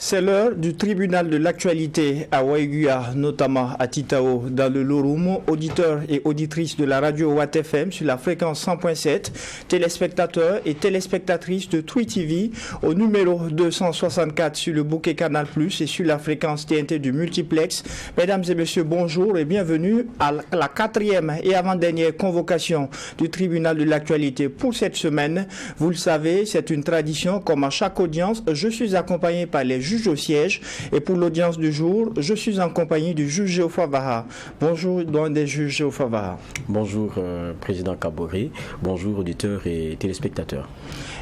C'est l'heure du tribunal de l'actualité à Waiguia, notamment à Titao, dans le Loromo. Auditeurs et auditrices de la radio Watt FM sur la fréquence 100.7, téléspectateurs et téléspectatrices de Twi TV au numéro 264 sur le bouquet Canal Plus et sur la fréquence TNT du multiplex. Mesdames et messieurs, bonjour et bienvenue à la quatrième et avant-dernière convocation du tribunal de l'actualité pour cette semaine. Vous le savez, c'est une tradition, comme à chaque audience, je suis accompagné par les juges au siège et pour l'audience du jour, je suis en compagnie du juge Géoffroy Vaha. Bonjour, doyen des juges Géoffroy Vaha. Bonjour, président Kaboré. Bonjour, auditeurs et téléspectateurs.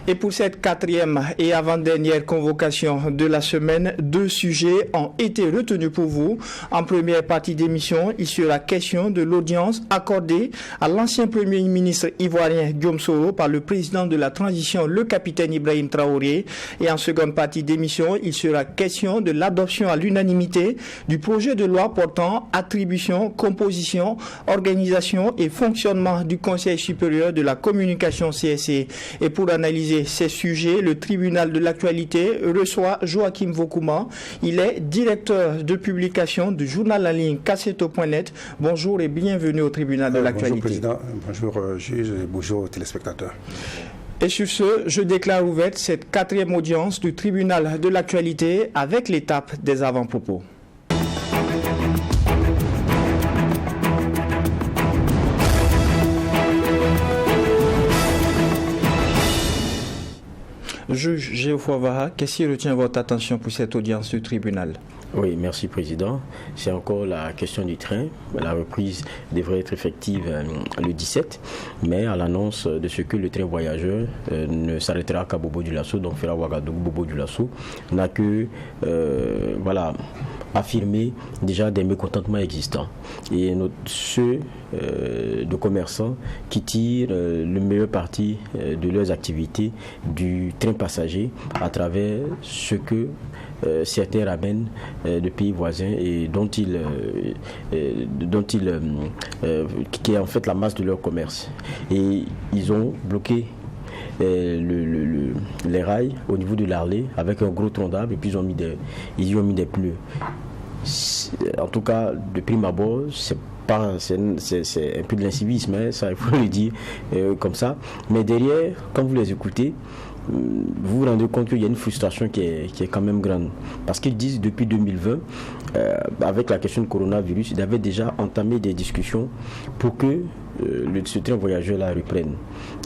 Et pour cette quatrième et avant-dernière convocation de la semaine, deux sujets ont été retenus pour vous. En première partie d'émission, il sera question de l'audience accordée à l'ancien Premier ministre ivoirien Guillaume Soro par le président de la transition, le capitaine Ibrahim Traoré. Et en seconde partie d'émission, il sera question de l'adoption à l'unanimité du projet de loi portant attribution, composition, organisation et fonctionnement du Conseil supérieur de la communication CSC. Et pour analyser ces sujets, le tribunal de l'actualité reçoit Joachim Vokouma. Il est directeur de publication du journal en ligne Casseto.net. Bonjour et bienvenue au tribunal de l'actualité. Bonjour président, bonjour juge et bonjour téléspectateurs. Et sur ce, je déclare ouverte cette quatrième audience du tribunal de l'actualité avec l'étape des avant-propos. Juge Géoffroy Vaha, qu'est-ce qui retient votre attention pour cette audience du tribunal? Oui, merci président. C'est encore la question du train. La reprise devrait être effective le 17, mais à l'annonce de ce que le train voyageur ne s'arrêtera qu'à Bobo-Dioulasso, donc fera Ouagadougou, Bobo-Dioulasso, n'a que affirmer déjà des mécontentements existants. Et ceux de commerçants qui tirent le meilleur parti de leurs activités du train passager à travers ce que certains ramènent de pays voisins et qui est en fait la masse de leur commerce. Et ils ont bloqué les rails au niveau de l'Arlé avec un gros tronc d'arbre et puis ils y ont mis des pneus. En tout cas, de prime abord, c'est un peu de l'incivisme, hein, ça il faut le dire comme ça. Mais derrière, quand vous les écoutez, vous vous rendez compte qu'il y a une frustration qui est quand même grande. Parce qu'ils disent depuis 2020, avec la question du coronavirus, ils avaient déjà entamé des discussions pour que ce train voyageur-là reprenne.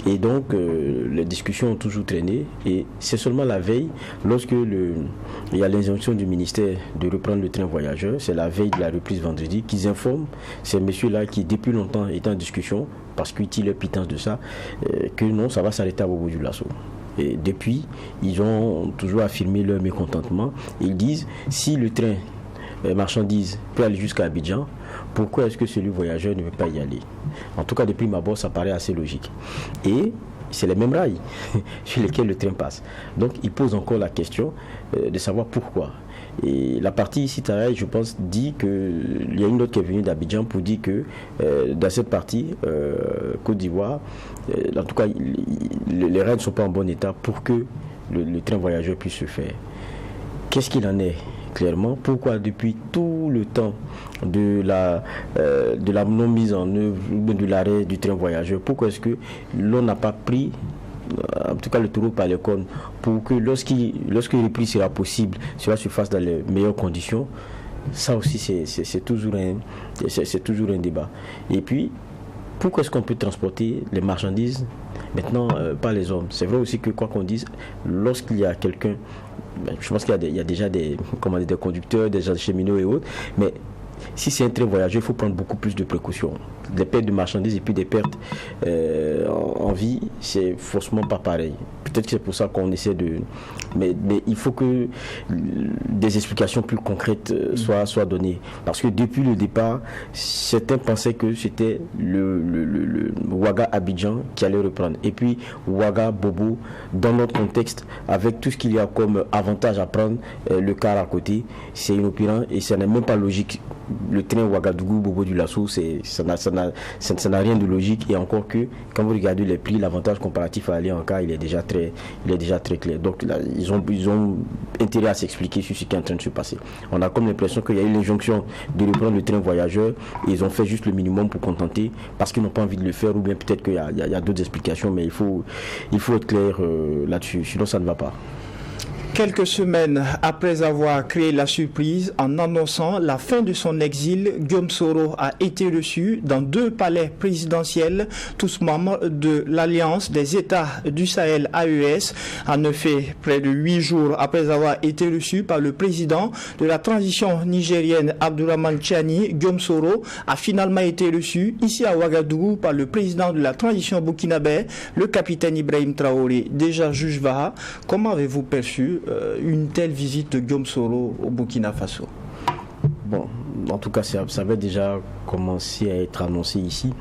Et donc, les discussions ont toujours traîné. Et c'est seulement la veille, lorsque il y a l'injonction du ministère de reprendre le train voyageur, c'est la veille de la reprise vendredi, qu'ils informent ces messieurs-là qui, depuis longtemps, étaient en discussion, parce qu'ils tirent leur pitance de ça, que non, ça va s'arrêter à Bobo-Dioulasso. Et depuis, ils ont toujours affirmé leur mécontentement. Ils disent, si le train marchandises peut aller jusqu'à Abidjan, pourquoi est-ce que celui voyageur ne veut pas y aller? En tout cas, depuis ma bosse, ça paraît assez logique. Et c'est les mêmes rails sur lesquels le train passe. Donc, il pose encore la question de savoir pourquoi. Et la partie ici, je pense, dit qu'il y a une autre qui est venue d'Abidjan pour dire que dans cette partie, Côte d'Ivoire, en tout cas, les rails ne sont pas en bon état pour que le train voyageur puisse se faire. Qu'est-ce qu'il en est clairement? Pourquoi depuis tout le temps de la non mise en œuvre de l'arrêt du train voyageur, pourquoi est-ce que l'on n'a pas pris en tout cas le taureau par les cornes pour que lorsque le reprise sera possible, cela se fasse dans les meilleures conditions? Ça aussi c'est toujours un débat. Et puis pourquoi est-ce qu'on peut transporter les marchandises maintenant par les hommes? C'est vrai aussi que quoi qu'on dise, lorsqu'il y a quelqu'un, je pense qu'il y a déjà des conducteurs, des cheminots et autres, mais si c'est un train voyageur, il faut prendre beaucoup plus de précautions. Des pertes de marchandises et puis des pertes en vie, c'est forcément pas pareil. Peut-être que c'est pour ça qu'on essaie de... Mais il faut que des explications plus concrètes soient données. Parce que depuis le départ, certains pensaient que c'était le Ouaga-Abidjan qui allait reprendre. Et puis Ouaga-Bobo, dans notre contexte, avec tout ce qu'il y a comme avantage à prendre, le car à côté, c'est inopérant et ça n'est même pas logique le train Ouagadougou-Bobo-Dioulasso, ça n'a rien de logique. Et encore que, quand vous regardez les prix, l'avantage comparatif à aller en car, il est déjà très clair. Donc là, ils ont intérêt à s'expliquer sur ce qui est en train de se passer. On a comme l'impression qu'il y a eu l'injonction de reprendre le train voyageur et ils ont fait juste le minimum pour contenter parce qu'ils n'ont pas envie de le faire, ou bien peut-être qu'il y a d'autres explications, mais il faut être clair là-dessus, sinon ça ne va pas. Quelques semaines après avoir créé la surprise en annonçant la fin de son exil, Guillaume Soro a été reçu dans 2 palais présidentiels, tous membres de l'Alliance des États du Sahel AES. En effet, près de 8 jours après avoir été reçu par le président de la transition nigérienne Abdourahmane Tchiani, Guillaume Soro a finalement été reçu ici à Ouagadougou par le président de la transition burkinabé, le capitaine Ibrahim Traoré. Déjà juge Vaha, comment avez-vous perçu une telle visite de Guillaume Soro au Burkina Faso? Bon, en tout cas, ça avait déjà commencé à être annoncé ici.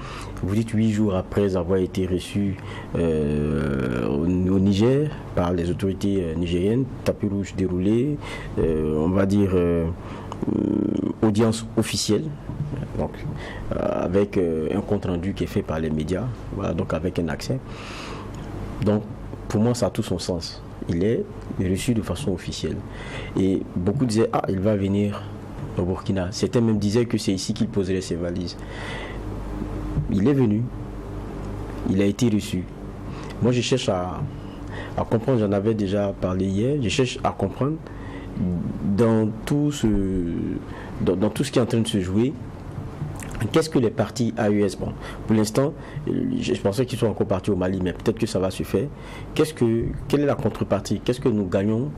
Vous dites 8 jours après avoir été reçu au Niger par les autorités nigériennes, tapis rouge déroulé, on va dire audience officielle, donc avec un compte rendu qui est fait par les médias, voilà, donc avec un accès. Donc, pour moi, ça a tout son sens. Il est reçu de façon officielle. Et beaucoup disaient, il va venir au Burkina. Certains même disaient que c'est ici qu'il poserait ses valises. Il est venu. Il a été reçu. Moi, je cherche à comprendre, j'en avais déjà parlé hier, je cherche à comprendre dans tout ce qui est en train de se jouer. Qu'est-ce que les partis AES? Bon, pour l'instant, je pensais qu'ils sont encore partis au Mali, mais peut-être que ça va se faire. Quelle est la contrepartie? Qu'est-ce que nous gagnons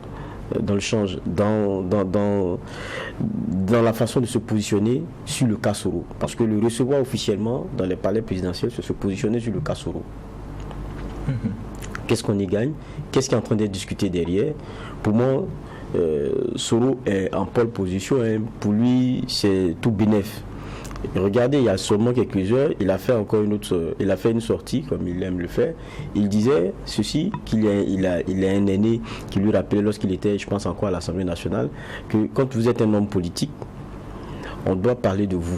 dans le change, dans la façon de se positionner sur le cas Soro? Parce que le recevoir officiellement dans les palais présidentiels, c'est se positionner sur le cas Soro. Qu'est-ce qu'on y gagne? Qu'est-ce qui est en train d'être discuté derrière? Pour moi, Soro est en pole position. Pour lui, c'est tout bénéf. Regardez, il y a seulement quelques heures, il a fait une sortie, comme il aime le faire. Il disait ceci, qu'il a un aîné qui lui rappelait lorsqu'il était, je pense encore à l'Assemblée nationale, que quand vous êtes un homme politique, on doit parler de vous.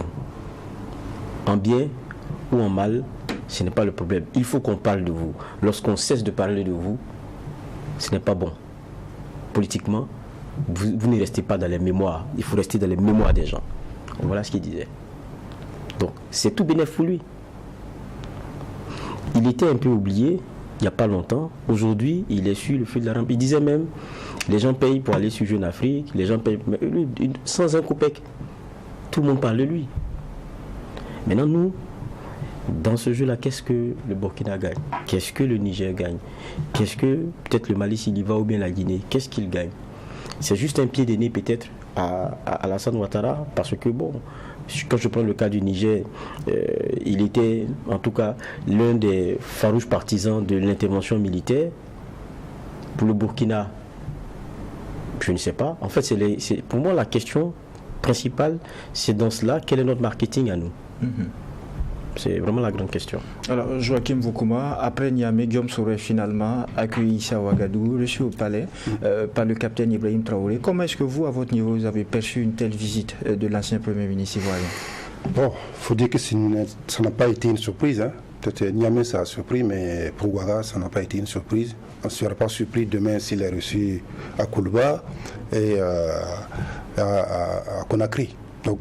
En bien ou en mal, ce n'est pas le problème. Il faut qu'on parle de vous. Lorsqu'on cesse de parler de vous, ce n'est pas bon. Politiquement, vous ne restez pas dans les mémoires. Il faut rester dans les mémoires des gens. Voilà ce qu'il disait. Donc, c'est tout bénéfice pour lui. Il était un peu oublié il n'y a pas longtemps. Aujourd'hui, il est sur le feu de la rampe. Il disait même, les gens payent pour aller sur Jeune Afrique, les gens payent lui, sans un copec. Tout le monde parle de lui. Maintenant, nous, dans ce jeu-là, qu'est-ce que le Burkina gagne? Qu'est-ce que le Niger gagne? Qu'est-ce que peut-être le Mali s'il y va ou bien la Guinée? Qu'est-ce qu'il gagne? C'est juste un pied de nez peut-être à Alassane Ouattara, parce que bon, quand je prends le cas du Niger, il était en tout cas l'un des farouches partisans de l'intervention militaire. Pour le Burkina, je ne sais pas. En fait, pour moi la question principale, c'est dans cela, quel est notre marketing à nous? C'est vraiment la grande question. Alors, Joachim Voukouma, après Niamey, Guillaume Soro est finalement accueilli ici à Ouagadougou, reçu au palais par le capitaine Ibrahim Traoré. Comment est-ce que vous, à votre niveau, vous avez perçu une telle visite de l'ancien Premier ministre ivoirien? Bon, il faut dire que ça n'a pas été une surprise. Hein. Peut-être Niamey, ça a surpris, mais pour Ouaga, ça n'a pas été une surprise. On ne sera pas surpris demain s'il est reçu à Koulba et à Conakry. Donc,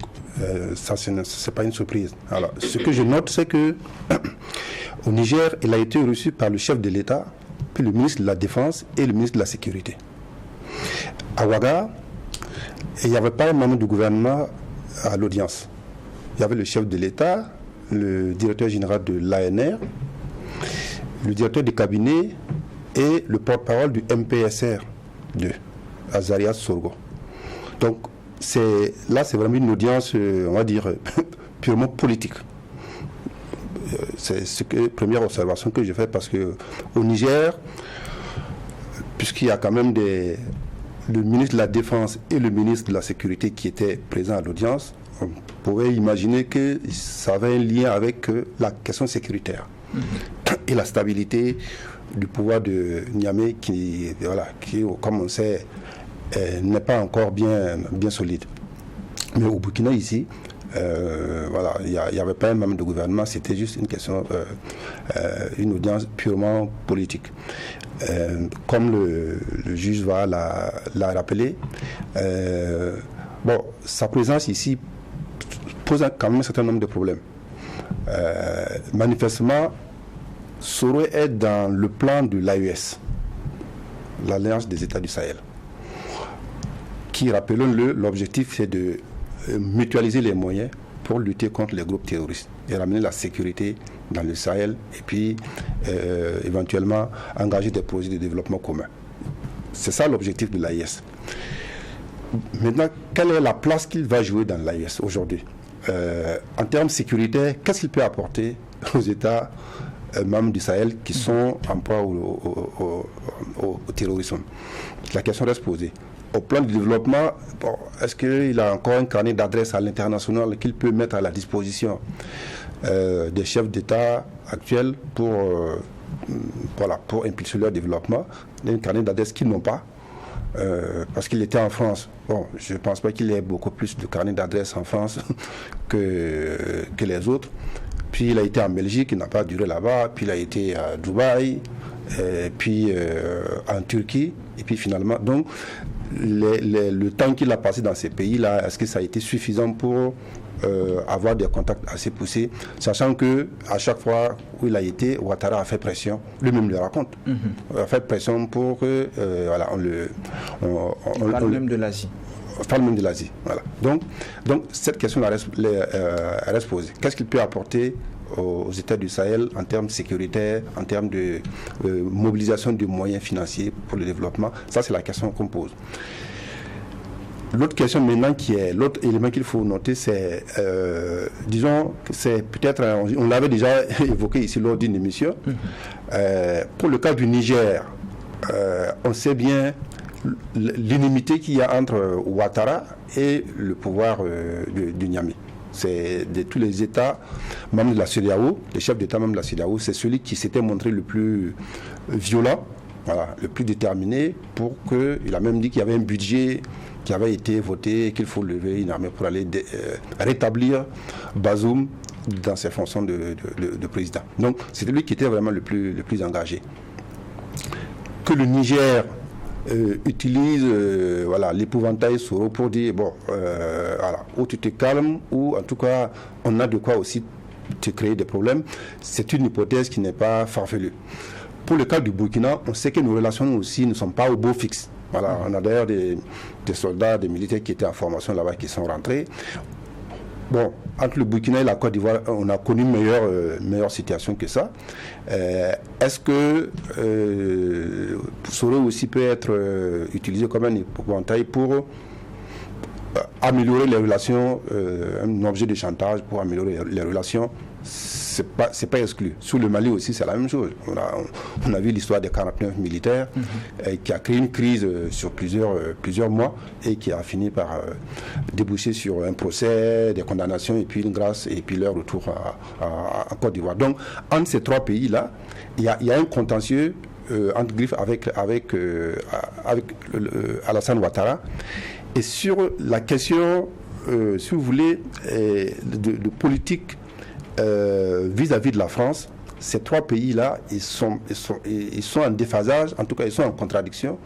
ça, ce n'est pas une surprise. Alors, ce que je note, c'est que au Niger, il a été reçu par le chef de l'État, puis le ministre de la Défense et le ministre de la Sécurité. À Ouaga, il n'y avait pas un membre du gouvernement à l'audience. Il y avait le chef de l'État, le directeur général de l'ANR, le directeur du cabinet et le porte-parole du MPSR de Azarias Sorgho. Donc, c'est vraiment une audience, on va dire, purement politique. C'est la première observation que je fais, parce qu'au Niger, puisqu'il y a quand même le ministre de la Défense et le ministre de la Sécurité qui étaient présents à l'audience, on pouvait imaginer que ça avait un lien avec la question sécuritaire et la stabilité du pouvoir de Niamey qui, comme on sait, n'est pas encore bien solide. Mais au Burkina, ici, voilà, il n'y avait pas un membre de gouvernement, c'était juste une question, une audience purement politique. Comme le juge l'a rappelé, bon, sa présence ici pose quand même un certain nombre de problèmes. Manifestement, Soro est dans le plan de l'AES, l'Alliance des États du Sahel, qui, rappelons-le, l'objectif c'est de mutualiser les moyens pour lutter contre les groupes terroristes et ramener la sécurité dans le Sahel et puis éventuellement engager des projets de développement commun. C'est ça l'objectif de l'AES. Maintenant, quelle est la place qu'il va jouer dans l'AES aujourd'hui? En termes sécuritaires, qu'est-ce qu'il peut apporter aux États membres du Sahel qui sont en proie au terrorisme? La question reste posée. Au plan du développement, bon, est-ce qu'il a encore un carnet d'adresses à l'international qu'il peut mettre à la disposition des chefs d'État actuels pour impulser leur développement? Un carnet d'adresses qu'ils n'ont pas, parce qu'il était en France. Bon, je ne pense pas qu'il ait beaucoup plus de carnet d'adresses en France que les autres. Puis il a été en Belgique, il n'a pas duré là-bas. Puis il a été à Dubaï, puis en Turquie, et puis finalement. Donc, le temps qu'il a passé dans ces pays-là, est-ce que ça a été suffisant pour avoir des contacts assez poussés, sachant que à chaque fois où il a été, Ouattara a fait pression, lui-même le raconte, a fait pression pour que voilà, on parle même de l'Asie. On parle même de l'Asie, voilà. Donc cette question reste posée. Qu'est-ce qu'il peut apporter aux États du Sahel en termes sécuritaires, en termes de mobilisation de moyens financiers pour le développement? Ça, c'est la question qu'on pose. L'autre question maintenant, l'autre élément qu'il faut noter, c'est, disons, c'est peut-être, on l'avait déjà évoqué ici lors d'une émission, pour le cas du Niger, on sait bien l'inimité qu'il y a entre Ouattara et le pouvoir du Niamey. C'est de tous les États membres de la CEDEAO, les chefs d'État membres de la CEDEAO, c'est celui qui s'était montré le plus violent, voilà, le plus déterminé, pour que, il a même dit qu'il y avait un budget qui avait été voté et qu'il faut lever une armée pour aller rétablir Bazoum dans ses fonctions de président. Donc c'était lui qui était vraiment le plus engagé. Que le Niger utilise voilà, l'épouvantail Soro pour dire bon, voilà, ou tu te calmes, ou en tout cas on a de quoi aussi te créer des problèmes. C'est une hypothèse qui n'est pas farfelue. Pour le cas du Burkina, on sait que nos relations aussi ne sont pas au beau fixe. Voilà, on a d'ailleurs des soldats, des militaires qui étaient en formation là-bas qui sont rentrés. Bon, entre le Burkina et la Côte d'Ivoire, on a connu une meilleure situation que ça. Est-ce que Soro aussi peut être utilisé comme un épouvantail pour améliorer les relations, un objet de chantage pour améliorer les relations? C'est pas exclu. Sous le Mali aussi, c'est la même chose. On a vu l'histoire des 49 militaires qui a créé une crise sur plusieurs mois et qui a fini par déboucher sur un procès, des condamnations et puis une grâce et puis leur retour en Côte d'Ivoire. Donc, entre ces trois pays-là, il y a un contentieux entre griffes avec Alassane Ouattara. Et sur la question, si vous voulez, de politique vis-à-vis de la France, ces trois pays-là, ils sont en déphasage, en tout cas ils sont en contradiction,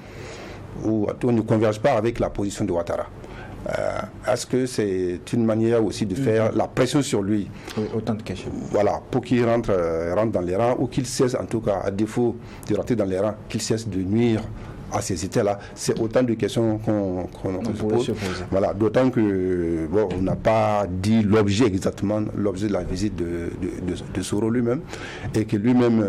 ou on ne converge pas avec la position de Ouattara. Est-ce que c'est une manière aussi de faire la pression sur lui? Oui, autant de questions. Voilà, pour qu'il rentre dans les rangs, ou qu'il cesse, en tout cas, à défaut de rentrer dans les rangs, qu'il cesse de nuire à ces États-là. C'est autant de questions qu'on se pose. Voilà, d'autant que bon, on n'a pas dit l'objet exactement, l'objet de la visite de Soro lui-même, et que lui-même,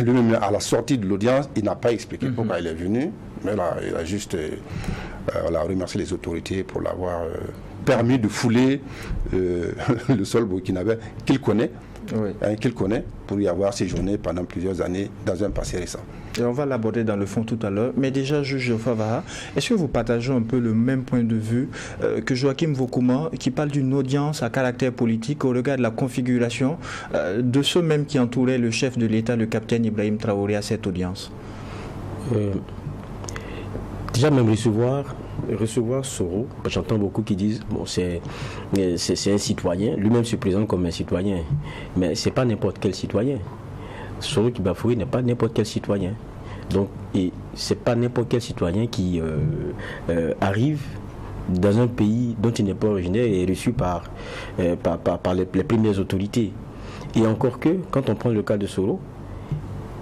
lui-même à la sortie de l'audience, il n'a pas expliqué pourquoi il est venu, mais là, il a juste remercié les autorités pour l'avoir permis de fouler le sol burkinabé qu'il connaît. Oui. Qu'il connaît pour y avoir séjourné pendant plusieurs années dans un passé récent. Et on va l'aborder dans le fond tout à l'heure. Mais déjà, juge Geoffroy Vaha, est-ce que vous partagez un peu le même point de vue que Joachim Vaucouma, qui parle d'une audience à caractère politique au regard de la configuration de ceux même qui entouraient le chef de l'État, le capitaine Ibrahim Traoré, à cette audience? Déjà, même recevoir recevoir Soro, j'entends beaucoup qui disent bon, c'est un citoyen, lui-même se présente comme un citoyen, mais c'est pas n'importe quel citoyen. Soro Kibafoué n'est pas n'importe quel citoyen. Donc, et c'est pas n'importe quel citoyen qui arrive dans un pays dont il n'est pas originaire et est reçu par les premières autorités. Et encore que, quand on prend le cas de Soro,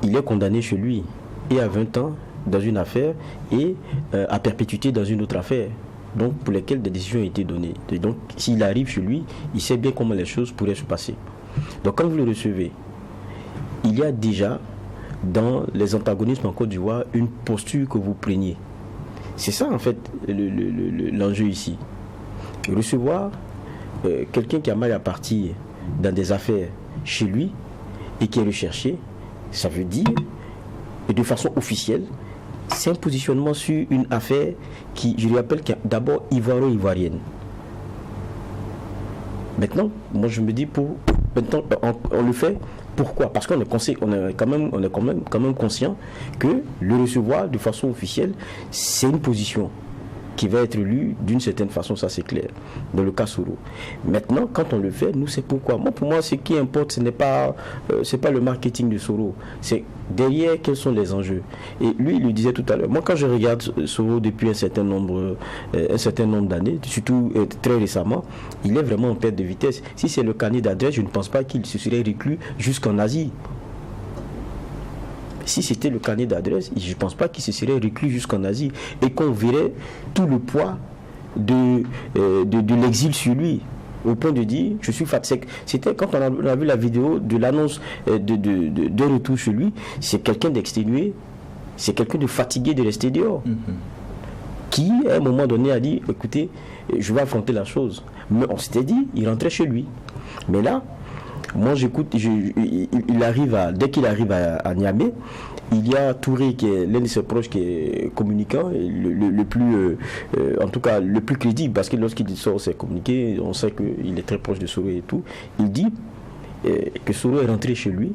il est condamné chez lui et à 20 ans dans une affaire et à perpétuité dans une autre affaire, donc pour lesquelles des décisions ont été données. Et donc, s'il arrive chez lui, il sait bien comment les choses pourraient se passer. Donc, quand vous le recevez, il y a déjà dans les antagonismes en Côte d'Ivoire une posture que vous preniez. C'est ça en fait l'enjeu ici. Recevoir quelqu'un qui a mal à partir dans des affaires chez lui et qui est recherché, ça veut dire, et de façon officielle, c'est un positionnement sur une affaire qui, je le rappelle, qui est d'abord ivoiro-ivoirienne. Maintenant, moi je me dis, maintenant on le fait. Pourquoi? Parce qu'on est quand même conscient que le recevoir de façon officielle, c'est une position qui va être lue d'une certaine façon, ça c'est clair, dans le cas Soro. Maintenant, quand on le fait, nous c'est pourquoi. Pour moi, ce qui importe, ce n'est pas le marketing de Soro, c'est derrière quels sont les enjeux. Et lui, il le disait tout à l'heure. Moi, quand je regarde Soro depuis un certain nombre d'années, surtout très récemment, il est vraiment en perte de vitesse. Si c'est le carnet d'adresse, je ne pense pas qu'il se serait reclus jusqu'en Asie. Si c'était le carnet d'adresse, je ne pense pas qu'il se serait reclus jusqu'en Asie et qu'on verrait tout le poids de l'exil sur lui, au point de dire je suis fatigué. C'était quand on a vu la vidéo de l'annonce de retour chez lui, c'est quelqu'un d'exténué, c'est quelqu'un de fatigué de rester dehors, qui à un moment donné a dit écoutez, je vais affronter la chose. Mais on s'était dit, il rentrait chez lui. Mais là, moi j'écoute, dès qu'il arrive à Niamey, il y a Touré qui est l'un de ses proches qui est communicant, le plus en tout cas le plus crédible, parce que lorsqu'il sort ses communiqués, on sait qu'il est très proche de Soro et tout. Il dit que Soro est rentré chez lui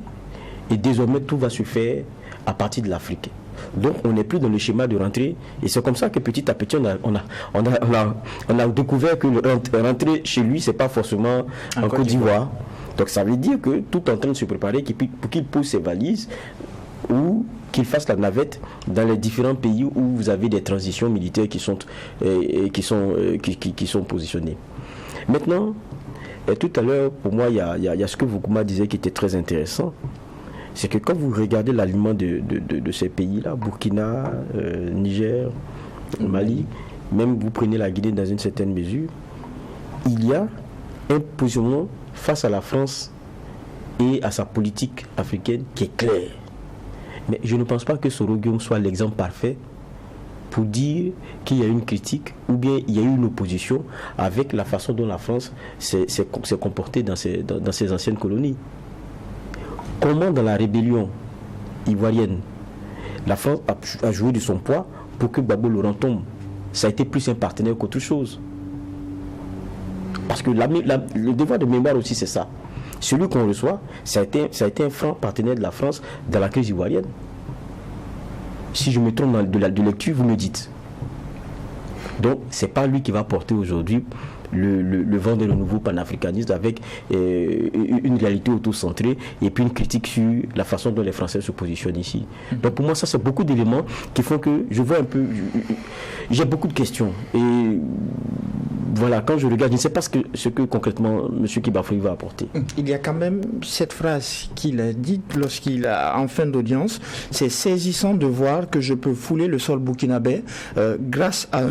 et désormais tout va se faire à partir de l'Afrique. Donc on n'est plus dans le schéma de rentrer, et c'est comme ça que petit à petit on a découvert que rentrer chez lui c'est pas forcément en Côte d'Ivoire. Donc ça veut dire que tout est en train de se préparer pour qu'il pose ses valises ou qu'il fasse la navette dans les différents pays où vous avez des transitions militaires qui sont positionnées. Maintenant, tout à l'heure, pour moi, il y a ce que Voukouma disait qui était très intéressant. C'est que quand vous regardez l'aliment de ces pays-là, Burkina, Niger, Mali, même vous prenez la Guinée dans une certaine mesure, il y a un positionnement face à la France et à sa politique africaine qui est claire. Mais je ne pense pas que Soro Guillaume soit l'exemple parfait pour dire qu'il y a une critique ou bien il y a eu une opposition avec la façon dont la France s'est comportée dans ses anciennes colonies. Comment dans la rébellion ivoirienne, la France a joué de son poids pour que Gbagbo Laurent tombe. Ça a été plus un partenaire qu'autre chose. Parce que le devoir de mémoire aussi, c'est ça. Celui qu'on reçoit, ça a été un franc partenaire de la France dans la crise ivoirienne. Si je me trompe de lecture, vous me dites. Donc, ce n'est pas lui qui va porter aujourd'hui le vent de renouveau panafricaniste avec une réalité auto-centrée et puis une critique sur la façon dont les Français se positionnent ici. Donc pour moi, ça c'est beaucoup d'éléments qui font que je vois un peu... J'ai beaucoup de questions. Et voilà, quand je regarde, je ne sais pas ce que concrètement M. Kibafoué va apporter. Il y a quand même cette phrase qu'il a dite lorsqu'il a en fin d'audience, c'est saisissant de voir que je peux fouler le sol burkinabé grâce à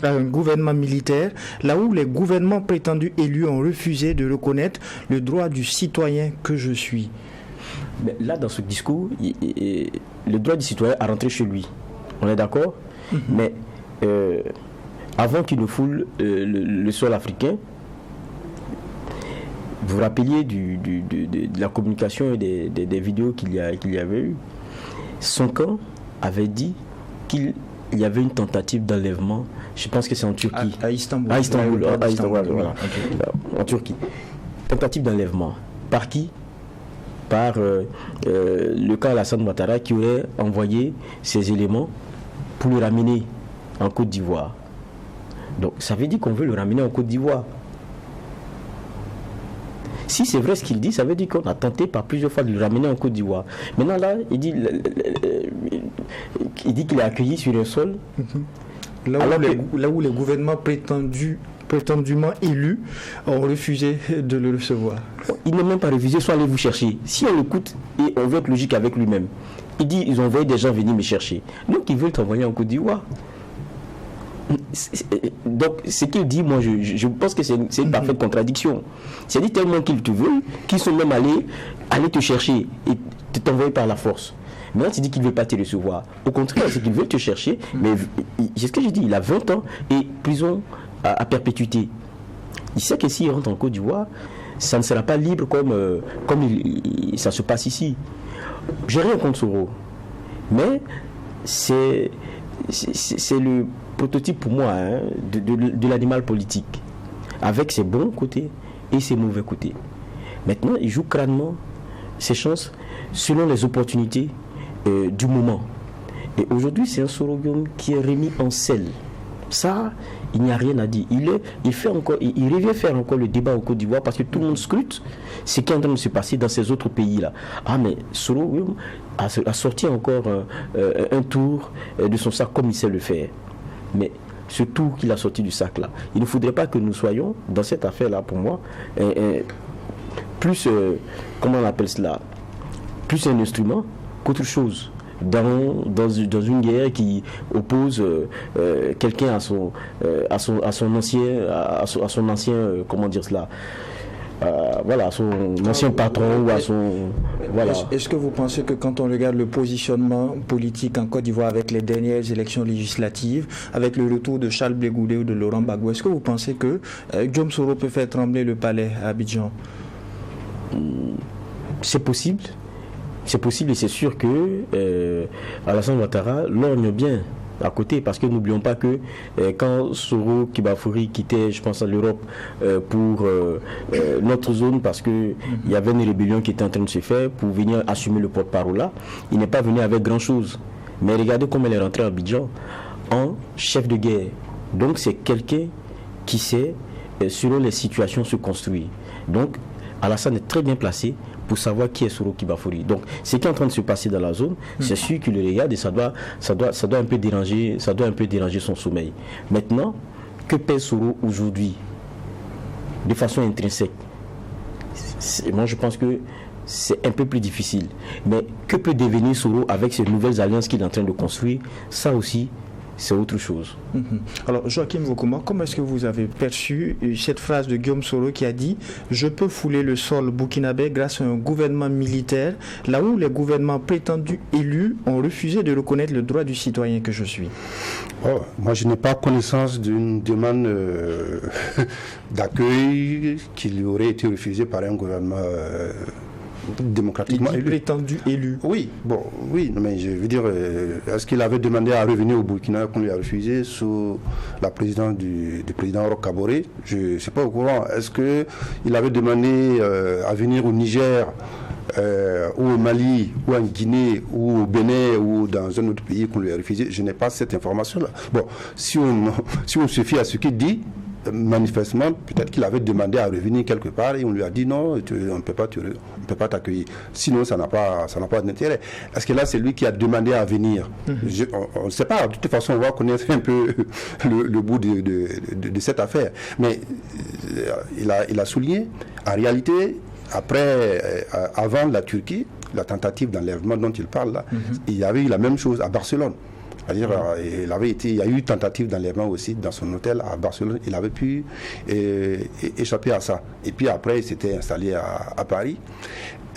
un gouvernement militaire, là où les gouvernements prétendus élus ont refusé de reconnaître le droit du citoyen que je suis. Mais là, dans ce discours, le droit du citoyen à rentrer chez lui. On est d'accord? Mais avant qu'il ne foule le sol africain, vous vous rappeliez de la communication et des vidéos qu'il y avait eu. Son camp avait dit qu'il y avait une tentative d'enlèvement, je pense que c'est en Turquie. À Istanbul. À Istanbul, voilà. Okay. En Turquie. Tentative d'enlèvement. Par qui? Par le camp Alassane Ouattara qui aurait envoyé ces éléments pour le ramener en Côte d'Ivoire. Donc ça veut dire qu'on veut le ramener en Côte d'Ivoire. Si c'est vrai ce qu'il dit, ça veut dire qu'on a tenté par plusieurs fois de le ramener en Côte d'Ivoire. Maintenant là, il dit qu'il est accueilli sur le sol. Là où les gouvernements prétendument élus ont refusé de le recevoir. Il n'a même pas refusé, soit allez vous chercher. Si on l'écoute et on veut être logique avec lui-même, il dit ils ont envoyé des gens venir me chercher. Donc ils veulent t'envoyer en Côte d'Ivoire. Donc ce qu'il dit, moi je pense que c'est une parfaite contradiction. C'est dit tellement qu'ils te veulent qu'ils sont même allés te chercher et t'envoyer par la force. Maintenant tu dis qu'il ne veut pas te recevoir. Au contraire, c'est qu'il veut te chercher, mais c'est ce que j'ai dit, il a 20 ans et prison à perpétuité. Il sait que s'il rentre en Côte d'Ivoire, ça ne sera pas libre comme ça se passe ici. J'ai rien contre Soro, mais c'est le prototype pour moi de l'animal politique, avec ses bons côtés et ses mauvais côtés. Maintenant, il joue crânement ses chances selon les opportunités du moment. Et aujourd'hui, c'est un Soro qui est remis en selle. Ça, il n'y a rien à dire. Il revient faire encore le débat au Côte d'Ivoire parce que tout le monde scrute ce qui est en train de se passer dans ces autres pays-là. Ah, mais Soro a sorti encore un tour de son sac comme il sait le faire. Mais ce tour qu'il a sorti du sac-là, il ne faudrait pas que nous soyons, dans cette affaire-là, pour moi, plus, comment on appelle cela, plus un instrument qu'autre chose. Dans une guerre qui oppose quelqu'un à son ancien comment dire cela, voilà, son ancien patron ou à son voilà. Est-ce que vous pensez que quand on regarde le positionnement politique en Côte d'Ivoire avec les dernières élections législatives, avec le retour de Charles Blé Goudé ou de Laurent Gbagbo, est-ce que vous pensez que Guillaume Soro peut faire trembler le palais à Abidjan? C'est possible. C'est possible et c'est sûr que Alassane Ouattara lorgne bien à côté, parce que n'oublions pas que quand Soro Kibafouri quittait, je pense, à l'Europe pour notre zone, parce qu'il y avait une rébellion qui était en train de se faire, pour venir assumer le porte-parole là, il n'est pas venu avec grand-chose. Mais regardez comment il est rentré à Abidjan en chef de guerre. Donc c'est quelqu'un qui sait, selon les situations, se construire. Donc Alassane est très bien placé pour savoir qui est Soro Kibafouri. Donc, ce qui est en train de se passer dans la zone, c'est sûr qu'il le regarde et ça doit un peu déranger son sommeil. Maintenant, que pèse Soro aujourd'hui, de façon intrinsèque? Moi, je pense que c'est un peu plus difficile. Mais que peut devenir Soro avec ces nouvelles alliances qu'il est en train de construire? Ça aussi, c'est autre chose. Alors, Joachim Vokoma, comment est-ce que vous avez perçu cette phrase de Guillaume Soro qui a dit « Je peux fouler le sol burkinabé grâce à un gouvernement militaire, là où les gouvernements prétendus élus ont refusé de reconnaître le droit du citoyen que je suis ». Moi, je n'ai pas connaissance d'une demande d'accueil qui lui aurait été refusée par un gouvernement démocratiquement élu. Prétendu élu. Oui, mais je veux dire, est-ce qu'il avait demandé à revenir au Burkina qu'on lui a refusé sous la présidence du président Roch Kaboré? Je ne suis pas au courant. Est-ce qu'il avait demandé à venir au Niger ou au Mali, ou en Guinée, ou au Bénin, ou dans un autre pays qu'on lui a refusé? Je n'ai pas cette information-là. Bon, si on se fie à ce qu'il dit, manifestement, peut-être qu'il avait demandé à revenir quelque part et on lui a dit non, on ne peut pas t'accueillir. Sinon, ça n'a pas d'intérêt. Est-ce que là, c'est lui qui a demandé à venir? On ne sait pas. De toute façon, on va connaître un peu le bout de cette affaire. Mais il a souligné, en réalité, avant la Turquie, la tentative d'enlèvement dont il parle là, il y avait eu la même chose à Barcelone. C'est-à-dire, il y a eu tentative d'enlèvement aussi dans son hôtel à Barcelone. Il avait pu échapper à ça. Et puis après, il s'était installé à Paris.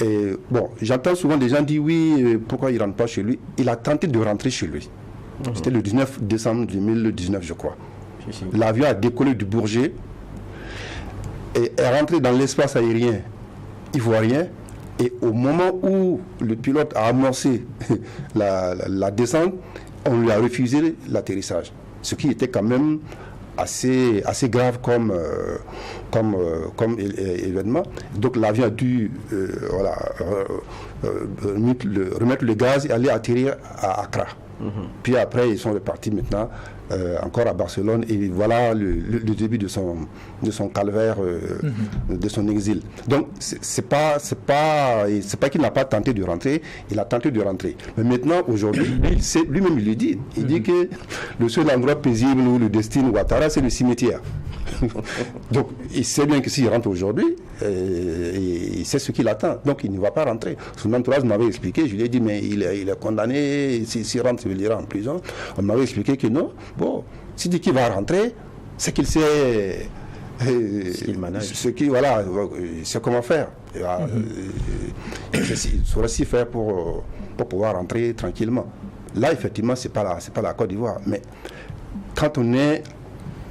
Et bon, j'entends souvent des gens dire oui, pourquoi il ne rentre pas chez lui? Il a tenté de rentrer chez lui. C'était le 19 décembre 2019, je crois. L'avion a décollé du Bourget et est rentré dans l'espace aérien ivoirien. Et au moment où le pilote a amorcé la descente, on lui a refusé l'atterrissage, ce qui était quand même assez grave comme événement. Donc l'avion a dû remettre le gaz et aller atterrir à Accra. Puis après, ils sont repartis maintenant encore à Barcelone, et voilà le début de son calvaire, de son exil. Donc c'est pas qu'il n'a pas tenté de rentrer, il a tenté de rentrer. Mais maintenant, aujourd'hui, lui-même il le dit. Il dit que le seul endroit paisible où le destine Ouattara, c'est le cimetière. Donc il sait bien que s'il rentre aujourd'hui, il sait ce qu'il attend. Donc il ne va pas rentrer. Son entourage m'avait expliqué, je lui ai dit, mais il est condamné, s'il rentre, il ira en prison. On m'avait expliqué que non. Bon, s'il dit qu'il va rentrer, c'est qu'il sait c'est comment faire. Il saura s'y faire pour pouvoir rentrer tranquillement. Là, effectivement, c'est pas la Côte d'Ivoire. Mais quand on est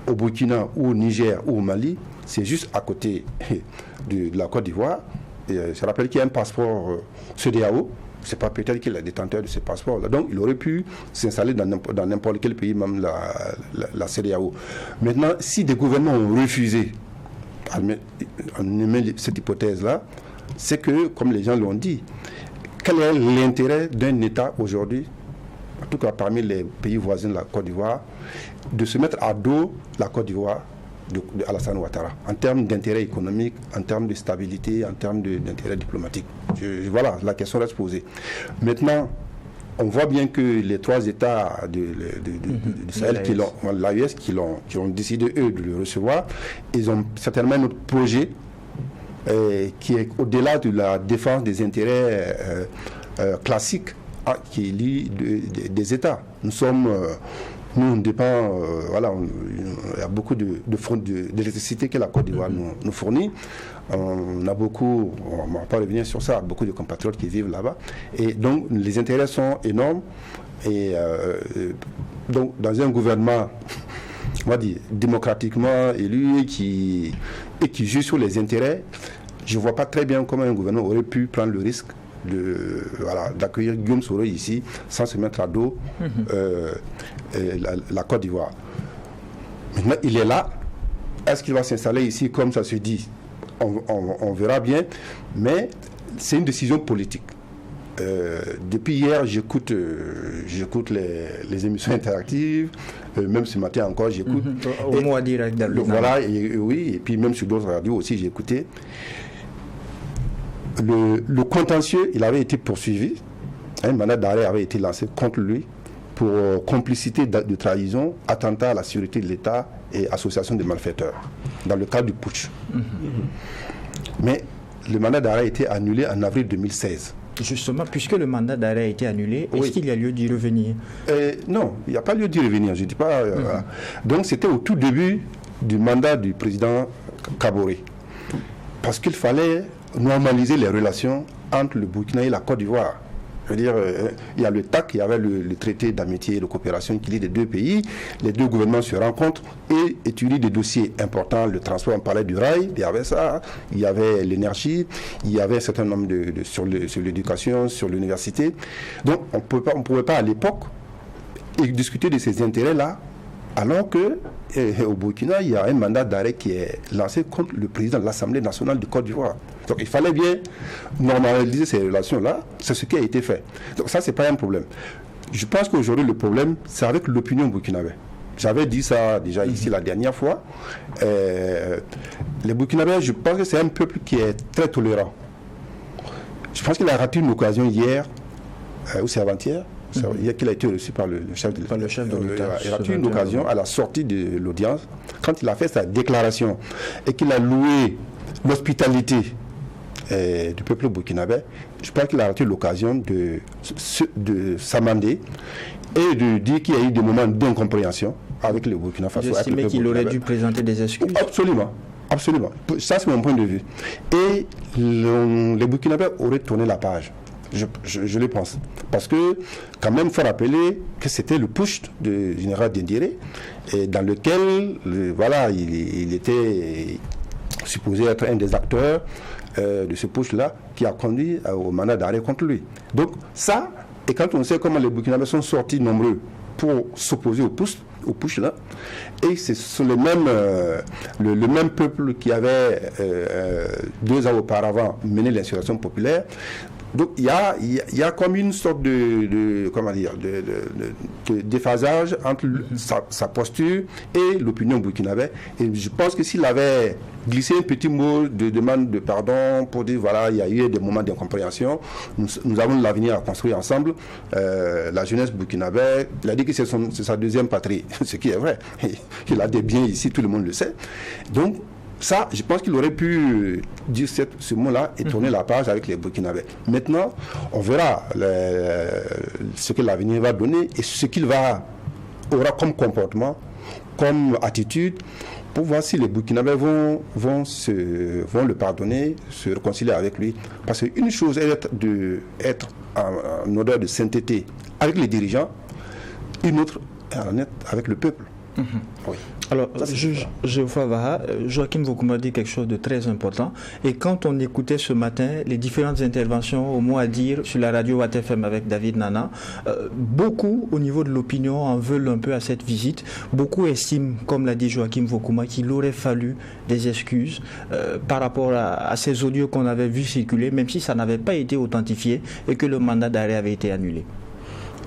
au Burkina ou au Niger ou au Mali, c'est juste à côté de la Côte d'Ivoire. Je rappelle qu'il y a un passeport CEDEAO. C'est pas peut-être qu'il est détenteur de ce passeport-là. Donc, il aurait pu s'installer dans n'importe quel pays, même la CEDEAO. Maintenant, si des gouvernements ont refusé, on émet cette hypothèse-là, c'est que, comme les gens l'ont dit, quel est l'intérêt d'un État aujourd'hui, en tout cas parmi les pays voisins de la Côte d'Ivoire, de se mettre à dos la Côte d'Ivoire d'Alassane Ouattara, en termes d'intérêt économique, en termes de stabilité, en termes d'intérêt diplomatique. Voilà, la question reste posée. Maintenant, on voit bien que les trois États du Sahel, l'AES, qui ont décidé, eux, de le recevoir, ils ont certainement un autre projet qui est au-delà de la défense des intérêts classiques qui lient des États. Nous, on dépend, il y a beaucoup d'électricité que la Côte d'Ivoire nous fournit. On a beaucoup, on ne va pas revenir sur ça, beaucoup de compatriotes qui vivent là-bas. Et donc, les intérêts sont énormes. Et donc, dans un gouvernement, on va dire, démocratiquement élu et qui juge sur les intérêts, je ne vois pas très bien comment un gouvernement aurait pu prendre le risque d'accueillir Guillaume Soro ici sans se mettre à dos la Côte d'Ivoire. Maintenant, il est là. Est-ce qu'il va s'installer ici comme ça se dit? On verra bien. Mais c'est une décision politique. Depuis hier, j'écoute les émissions interactives. Même ce matin encore, j'écoute. Au mois direct dans le voilà, oui, et puis même sur d'autres radios aussi, j'ai écouté. Le contentieux, il avait été poursuivi. Un mandat d'arrêt avait été lancé contre lui pour complicité de trahison, attentat à la sécurité de l'État et association de malfaiteurs, dans le cadre du putsch. Mais le mandat d'arrêt a été annulé en avril 2016. Justement, puisque le mandat d'arrêt a été annulé, est-ce qu'il y a lieu d'y revenir? Non, il n'y a pas lieu d'y revenir, je ne dis pas. Voilà. Donc c'était au tout début du mandat du président Kaboré. Parce qu'il fallait normaliser les relations entre le Burkina et la Côte d'Ivoire. Je veux dire, il y a le TAC, il y avait le traité d'amitié et de coopération qui lie les deux pays. Les deux gouvernements se rencontrent et étudient des dossiers importants. Le transport, on parlait du rail, il y avait ça, il y avait l'énergie, il y avait un certain nombre sur l'éducation, sur l'université. Donc, on ne pouvait pas à l'époque discuter de ces intérêts-là, alors que au Burkina, il y a un mandat d'arrêt qui est lancé contre le président de l'Assemblée nationale de Côte d'Ivoire. Donc il fallait bien normaliser ces relations-là. C'est ce qui a été fait. Donc ça, c'est pas un problème. Je pense qu'aujourd'hui, le problème, c'est avec l'opinion burkinabé. J'avais dit ça déjà ici la dernière fois. Les Burkinabés, je pense que c'est un peuple qui est très tolérant. Je pense qu'il a raté une occasion hier, ou c'est avant-hier, qu'il a été reçu par le chef de l'État. Il a raté une occasion à la sortie de l'audience, quand il a fait sa déclaration et qu'il a loué l'hospitalité du peuple burkinabé. Je pense qu'il a raté l'occasion de s'amender et de dire qu'il y a eu des moments d'incompréhension avec le Burkina Faso. Vous estimez qu'il aurait dû présenter des excuses? Absolument. Absolument. Ça, c'est mon point de vue. Et les Burkinabés auraient tourné la page. Je le pense. Parce que, quand même, il faut rappeler que c'était le putsch du général Diendéré, dans lequel, il était supposé être un des acteurs de ce putsch-là qui a conduit au mandat d'arrêt contre lui. Donc, ça, et quand on sait comment les Burkinabés sont sortis nombreux pour s'opposer au putsch là, et c'est le même peuple qui avait 2 ans auparavant mené l'insurrection populaire. Donc il y a comme une sorte de déphasage entre sa posture et l'opinion burkinabé. Et je pense que s'il avait glissé un petit mot de demande de pardon pour dire voilà, il y a eu des moments d'incompréhension, nous avons l'avenir à construire ensemble. La jeunesse burkinabé, il a dit que c'est sa deuxième patrie, ce qui est vrai. Il a des biens ici, tout le monde le sait. Donc ça, je pense qu'il aurait pu dire ce mot-là et tourner la page avec les Burkinabés. Maintenant, on verra ce que l'avenir va donner et ce qu'il aura comme comportement, comme attitude, pour voir si les Burkinabés vont le pardonner, se réconcilier avec lui. Parce qu'une chose est d'être en odeur de sainteté avec les dirigeants, une autre est en être avec le peuple. Oui. Alors, Joachim Vokouma dit quelque chose de très important. Et quand on écoutait ce matin les différentes interventions au mot à dire sur la radio Watt FM avec David Nana, beaucoup au niveau de l'opinion en veulent un peu à cette visite. Beaucoup estiment, comme l'a dit Joachim Vokouma, qu'il aurait fallu des excuses par rapport à ces audios qu'on avait vus circuler, même si ça n'avait pas été authentifié et que le mandat d'arrêt avait été annulé.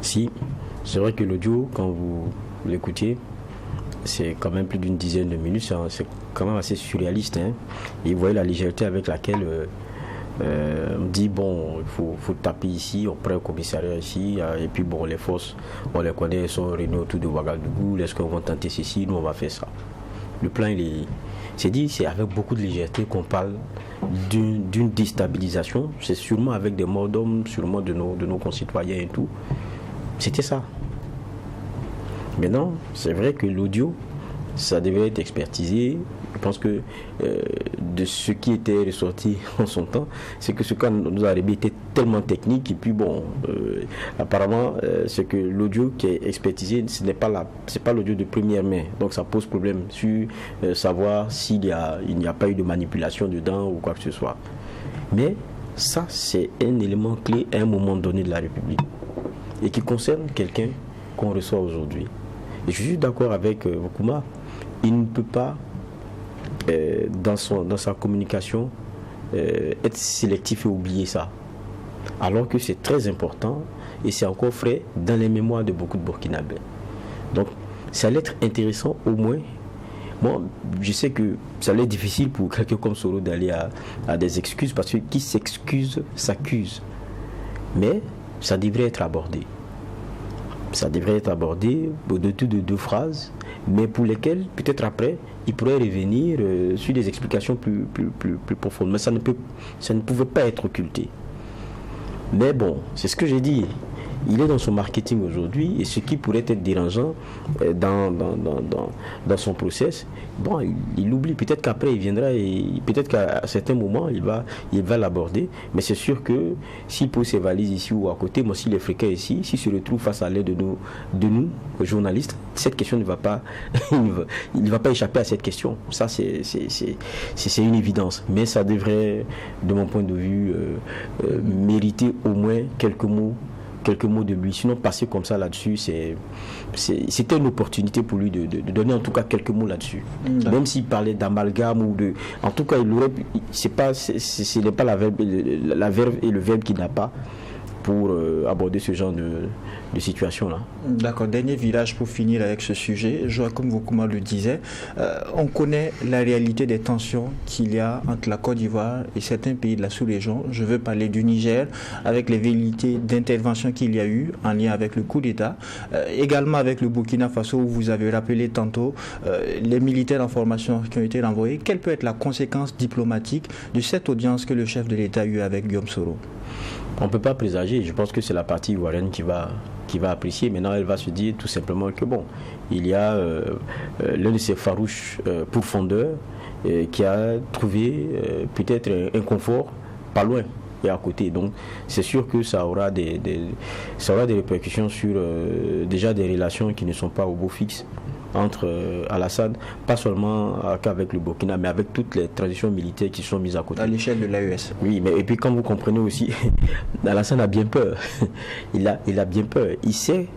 Si, c'est vrai que l'audio, quand vous l'écoutiez, c'est quand même plus d'une dizaine de minutes, c'est quand même assez surréaliste. Et vous voyez la légèreté avec laquelle on dit bon, il faut taper ici, on prend le commissariat ici, et puis bon, les forces, on les connaît, elles sont réunies autour de Ouagadougou, est-ce qu'on va tenter ceci, nous on va faire ça. Le plan, c'est avec beaucoup de légèreté qu'on parle d'une déstabilisation, c'est sûrement avec des morts d'hommes, sûrement de nos concitoyens et tout. C'était ça. Maintenant, c'est vrai que l'audio, ça devait être expertisé. Je pense que de ce qui était ressorti en son temps, c'est que ce qu'on nous a rébellé était tellement technique. Et puis bon, apparemment, c'est que l'audio qui est expertisé, c'est pas l'audio de première main. Donc ça pose problème sur savoir il n'y a pas eu de manipulation dedans ou quoi que ce soit. Mais ça, c'est un élément clé à un moment donné de la République et qui concerne quelqu'un qu'on reçoit aujourd'hui. Et je suis d'accord avec Vokouma, il ne peut pas, dans sa communication, être sélectif et oublier ça. Alors que c'est très important et c'est encore frais dans les mémoires de beaucoup de Burkinabés. Donc, ça allait être intéressant au moins. Moi, je sais que ça allait être difficile pour quelqu'un comme Soro d'aller à des excuses parce que qui s'excuse, s'accuse. Mais ça devrait être abordé. Ça devrait être abordé au-dessus de 2 phrases, mais pour lesquelles, peut-être après, il pourrait revenir sur des explications plus profondes. Mais ça ne pouvait pas être occulté. Mais bon, c'est ce que j'ai dit. Il est dans son marketing aujourd'hui et ce qui pourrait être dérangeant dans son process, bon, il l'oublie. Peut-être qu'après il viendra et peut-être qu'à certains moments il va l'aborder. Mais c'est sûr que s'il pose ses valises ici ou à côté, moi s'il est fréquent ici, s'il se retrouve face à l'aide de nous, journalistes, cette question ne va pas, il ne va pas échapper à cette question. Ça c'est une évidence. Mais ça devrait, de mon point de vue, mériter au moins quelques mots de lui. Sinon, passer comme ça là-dessus, c'était une opportunité pour lui de donner en tout cas quelques mots là-dessus. Même s'il parlait d'amalgame ou de... En tout cas, ce n'est pas la verve et le verbe qu'il n'a pas pour aborder ce genre de situation-là. D'accord. Dernier virage pour finir avec ce sujet. Joachim Vokouma le disait, on connaît la réalité des tensions qu'il y a entre la Côte d'Ivoire et certains pays de la sous-région. Je veux parler du Niger, avec les velléités d'intervention qu'il y a eu en lien avec le coup d'État. Également avec le Burkina Faso, où vous avez rappelé tantôt les militaires en formation qui ont été renvoyés. Quelle peut être la conséquence diplomatique de cette audience que le chef de l'État a eue avec Guillaume Soro? On ne peut pas présager. Je pense que c'est la partie ivoirienne qui va apprécier. Maintenant, elle va se dire tout simplement que bon, il y a l'un de ces farouches pourfendeurs qui a trouvé peut-être un confort pas loin et à côté. Donc, c'est sûr que ça aura des répercussions sur déjà des relations qui ne sont pas au beau fixe entre Alassane, pas seulement qu'avec le Burkina, mais avec toutes les traditions militaires qui sont mises à côté. À l'échelle de l'AES. Oui, mais et puis quand vous comprenez aussi, Alassane a bien peur. Il a bien peur. Il sait